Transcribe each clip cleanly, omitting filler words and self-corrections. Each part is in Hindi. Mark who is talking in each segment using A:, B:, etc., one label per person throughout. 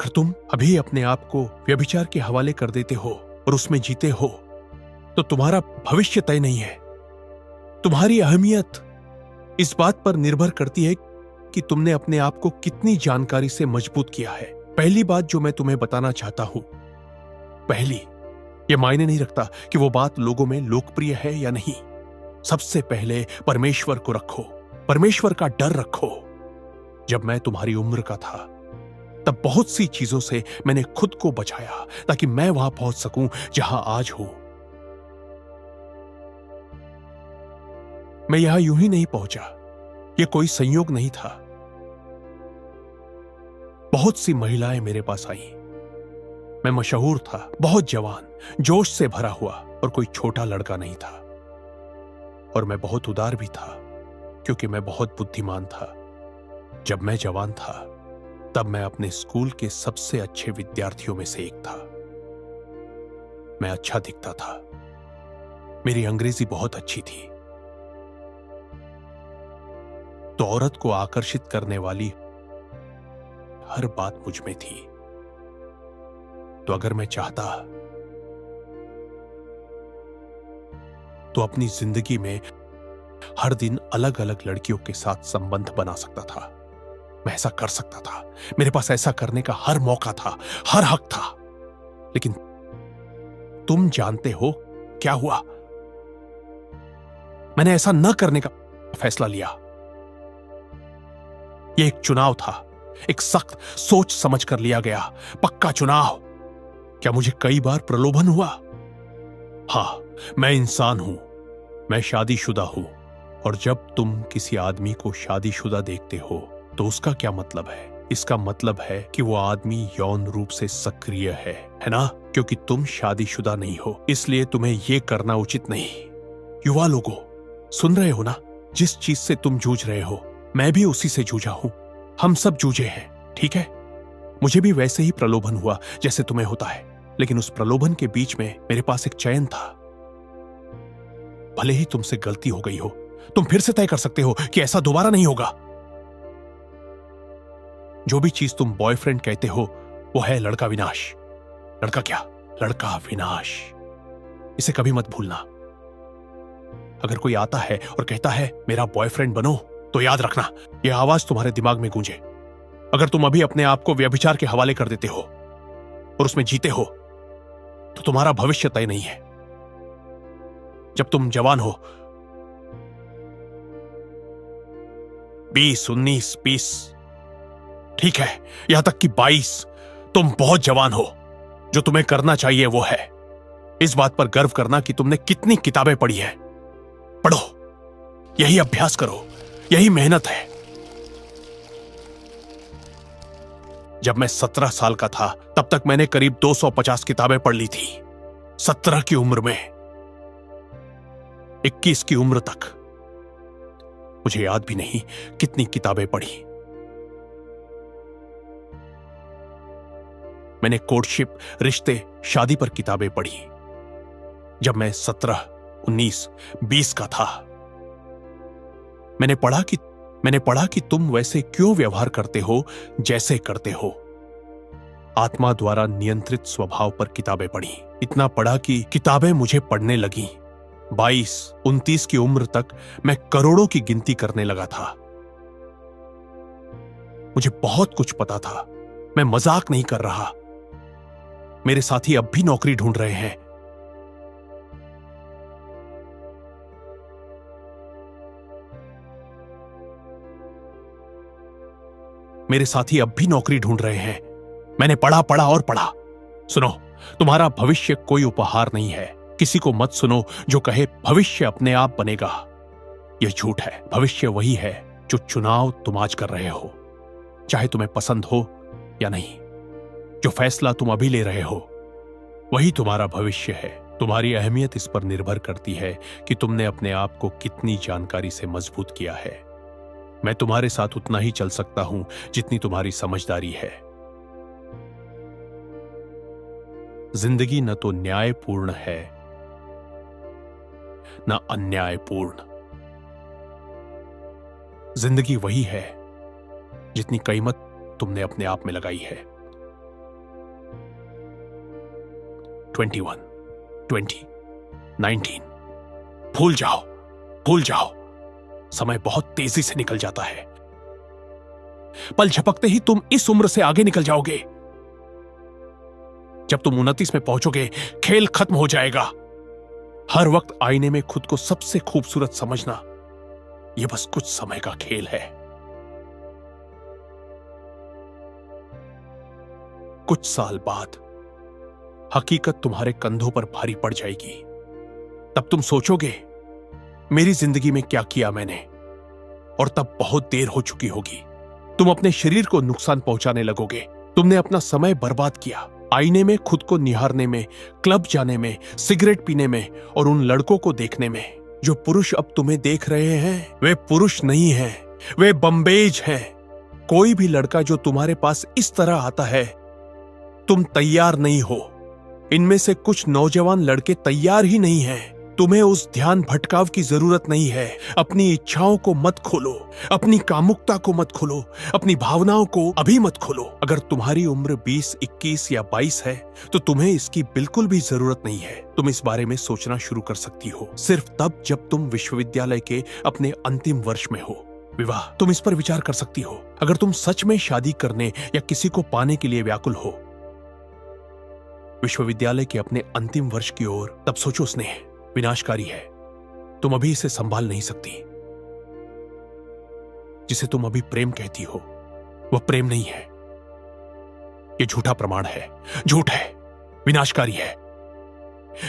A: अगर तुम अभी अपने आप को व्यभिचार के हवाले कर देते हो और उसमें जीते हो तो तुम्हारा भविष्य तय नहीं है। तुम्हारी अहमियत इस बात पर निर्भर करती है कि तुमने अपने आप को कितनी जानकारी से मजबूत किया है। पहली बात जो मैं तुम्हें बताना चाहता हूं, पहली, यह मायने नहीं रखता कि वो बात लोगों में लोकप्रिय है या नहीं। सबसे पहले परमेश्वर को रखो, परमेश्वर का डर रखो। जब मैं तुम्हारी उम्र का था तब बहुत सी चीजों से मैंने खुद को बचाया ताकि मैं वहां पहुंच सकूं जहां आज हूं। मैं यहां यूं ही नहीं पहुंचा, यह कोई संयोग नहीं था। बहुत सी महिलाएं मेरे पास आईं। मैं मशहूर था, बहुत जवान, जोश से भरा हुआ और कोई छोटा लड़का नहीं था। और मैं बहुत उदार भी था क्योंकि मैं बहुत बुद्धिमान था। जब मैं जवान था तब मैं अपने स्कूल के सबसे अच्छे विद्यार्थियों में से एक था। मैं अच्छा दिखता था, मेरी अंग्रेजी बहुत अच्छी थी। तो औरत को आकर्षित करने वाली हर बात मुझ में थी। तो अगर मैं चाहता तो अपनी जिंदगी में हर दिन अलग अलग लड़कियों के साथ संबंध बना सकता था। मैं ऐसा कर सकता था, मेरे पास ऐसा करने का हर मौका था, हर हक था। लेकिन तुम जानते हो क्या हुआ? मैंने ऐसा न करने का फैसला लिया। यह एक चुनाव था, एक सख्त सोच समझ कर लिया गया पक्का चुनाव। क्या मुझे कई बार प्रलोभन हुआ? हां, मैं इंसान हूं, मैं शादीशुदा हूं। और जब तुम किसी आदमी को शादीशुदा देखते हो तो उसका क्या मतलब है? इसका मतलब है कि वो आदमी यौन रूप से सक्रिय है ना? क्योंकि तुम शादीशुदा नहीं हो, इसलिए तुम्हें यह करना उचित नहीं। युवा लोगों, सुन रहे हो ना? जिस चीज से तुम जूझ रहे हो मैं भी उसी से जूझा हूं। हम सब जूझे हैं, ठीक है? मुझे भी वैसे ही प्रलोभन हुआ जैसे तुम्हें होता है, लेकिन उस प्रलोभन के बीच में मेरे पास एक चयन था। भले ही तुमसे गलती हो गई हो, तुम फिर से तय कर सकते हो कि ऐसा दोबारा नहीं होगा। जो भी चीज तुम बॉयफ्रेंड कहते हो वो है लड़का विनाश। लड़का क्या? लड़का विनाश। इसे कभी मत भूलना। अगर कोई आता है और कहता है मेरा बॉयफ्रेंड बनो, तो याद रखना यह आवाज तुम्हारे दिमाग में गूंजे। अगर तुम अभी अपने आप को व्यभिचार के हवाले कर देते हो और उसमें जीते हो तो तुम्हारा भविष्य तय नहीं है। जब तुम जवान हो, 20, 19, 20, ठीक है, यहां तक कि 22, तुम बहुत जवान हो। जो तुम्हें करना चाहिए वो है इस बात पर गर्व करना कि तुमने कितनी किताबें पढ़ी हैं। पढ़ो, यही अभ्यास करो, यही मेहनत है। जब मैं 17 साल का था तब तक मैंने करीब 250 किताबें पढ़ ली थी। 17 की उम्र में 21 की उम्र तक मुझे याद भी नहीं कितनी किताबें पढ़ी। मैंने कोर्टशिप, रिश्ते, शादी पर किताबें पढ़ी जब मैं 17, 19, 20 का था। मैंने पढ़ा कि तुम वैसे क्यों व्यवहार करते हो जैसे करते हो। आत्मा द्वारा नियंत्रित स्वभाव पर किताबें पढ़ी। इतना पढ़ा कि किताबें मुझे पढ़ने लगी। 22, 29 की उम्र तक मैं करोड़ों की गिनती करने लगा था। मुझे बहुत कुछ पता था, मैं मजाक नहीं कर रहा। मेरे साथी अब भी नौकरी ढूंढ रहे हैं। मेरे साथी अब भी नौकरी ढूंढ रहे हैं। मैंने पढ़ा और पढ़ा। सुनो, तुम्हारा भविष्य कोई उपहार नहीं है। किसी को मत सुनो जो कहे भविष्य अपने आप बनेगा। यह झूठ है। भविष्य वही है जो चुनाव तुम आज कर रहे हो, चाहे तुम्हें पसंद हो या नहीं। जो फैसला तुम अभी ले रहे हो वही तुम्हारा भविष्य है। तुम्हारी अहमियत इस पर निर्भर करती है कि तुमने अपने आप को कितनी जानकारी से मजबूत किया है। मैं तुम्हारे साथ उतना ही चल सकता हूं जितनी तुम्हारी समझदारी है। जिंदगी न तो न्यायपूर्ण है न अन्यायपूर्ण। जिंदगी वही है जितनी कीमत तुमने अपने आप में लगाई है। 21, 20, 19। भूल जाओ, भूल जाओ। समय बहुत तेजी से निकल जाता है। पल झपकते ही तुम इस उम्र से आगे निकल जाओगे। जब तुम 29 में पहुंचोगे, खेल खत्म हो जाएगा। हर वक्त आईने में खुद को सबसे खूबसूरत समझना, यह बस कुछ समय का खेल है। कुछ साल बाद हकीकत तुम्हारे कंधों पर भारी पड़ जाएगी। तब तुम सोचोगे, मेरी जिंदगी में क्या किया मैंने, और तब बहुत देर हो चुकी होगी। तुम अपने शरीर को नुकसान पहुंचाने लगोगे। तुमने अपना समय बर्बाद किया आईने में खुद को निहारने में, क्लब जाने में, सिगरेट पीने में और उन लड़कों को देखने में। जो पुरुष अब तुम्हें देख रहे हैं, वे पुरुष नहीं हैं, वे बम्बेज हैं। कोई भी लड़का जो तुम्हारे पास इस तरह आता है, तुम तैयार नहीं हो। इनमें से कुछ नौजवान लड़के तैयार ही नहीं हैं। तुम्हें उस ध्यान भटकाव की जरूरत नहीं है। अपनी इच्छाओं को मत खोलो, अपनी कामुकता को मत खोलो, अपनी भावनाओं को अभी मत खोलो। अगर तुम्हारी उम्र 20, 21 या 22 है तो तुम्हें इसकी बिल्कुल भी जरूरत नहीं है। तुम इस बारे में सोचना शुरू कर सकती हो सिर्फ तब जब तुम विश्वविद्यालय के अपने अंतिम वर्ष में हो। विवाह, तुम इस पर विचार कर सकती हो अगर तुम सच में शादी करने या किसी को पाने के लिए व्याकुल हो। विश्वविद्यालय के अपने अंतिम वर्ष की ओर तब सोचो, स्नेह विनाशकारी है। तुम अभी इसे संभाल नहीं सकती। जिसे तुम अभी प्रेम कहती हो, वह प्रेम नहीं है। यह झूठा प्रमाण है, झूठ है, विनाशकारी है।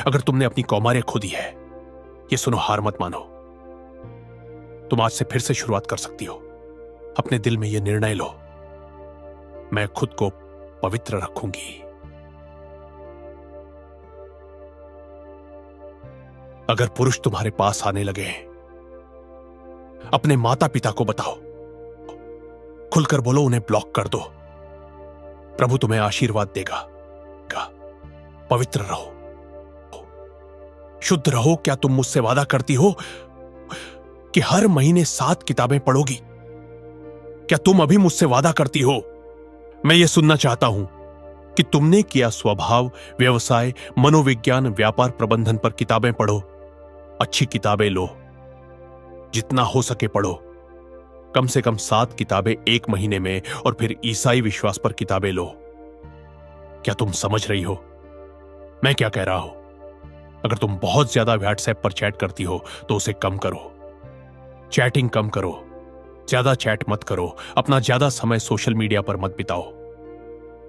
A: अगर तुमने अपनी कौमार्य खो दी है, यह सुनो, हार मत मानो। तुम आज से फिर से शुरुआत कर सकती हो। अपने दिल में यह निर्णय लो, मैं खुद को पवित्र रखूंगी। अगर पुरुष तुम्हारे पास आने लगे, अपने माता पिता को बताओ, खुलकर बोलो, उन्हें ब्लॉक कर दो। प्रभु तुम्हें आशीर्वाद देगा। पवित्र रहो, शुद्ध रहो। क्या तुम मुझसे वादा करती हो कि हर महीने 7 किताबें पढ़ोगी? क्या तुम अभी मुझसे वादा करती हो? मैं यह सुनना चाहता हूं कि तुमने किया स्वभाव, व्यवसाय, मनोविज्ञान, व्यापार प्रबंधन पर किताबें पढ़ो। अच्छी किताबें लो, जितना हो सके पढ़ो। कम से कम 7 किताबें 1 महीने में, और फिर ईसाई विश्वास पर किताबें लो। क्या तुम समझ रही हो मैं क्या कह रहा हूं? अगर तुम बहुत ज्यादा व्हाट्सएप पर चैट करती हो तो उसे कम करो। चैटिंग कम करो, ज्यादा चैट मत करो। अपना ज्यादा समय सोशल मीडिया पर मत बिताओ।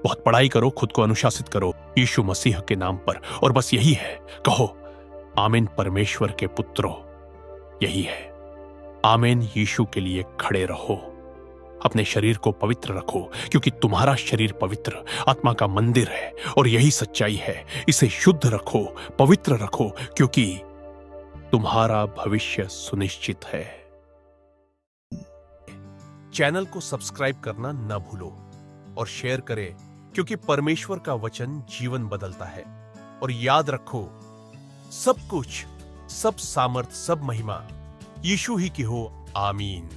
A: बहुत पढ़ाई करो, खुद को अनुशासित करो यीशु मसीह के नाम पर। और बस यही है, कहो आमीन परमेश्वर के पुत्रों, यही है। आमीन। यीशु के लिए खड़े रहो। अपने शरीर को पवित्र रखो, क्योंकि तुम्हारा शरीर पवित्र आत्मा का मंदिर है, और यही सच्चाई है। इसे शुद्ध रखो, पवित्र रखो, क्योंकि तुम्हारा भविष्य सुनिश्चित है। चैनल को सब्सक्राइब करना न भूलो और शेयर करें, क्योंकि परमेश्वर का वचन जीवन बदलता है। और याद रखो, सब कुछ, सब सामर्थ, सब महिमा यीशु ही की हो। आमीन।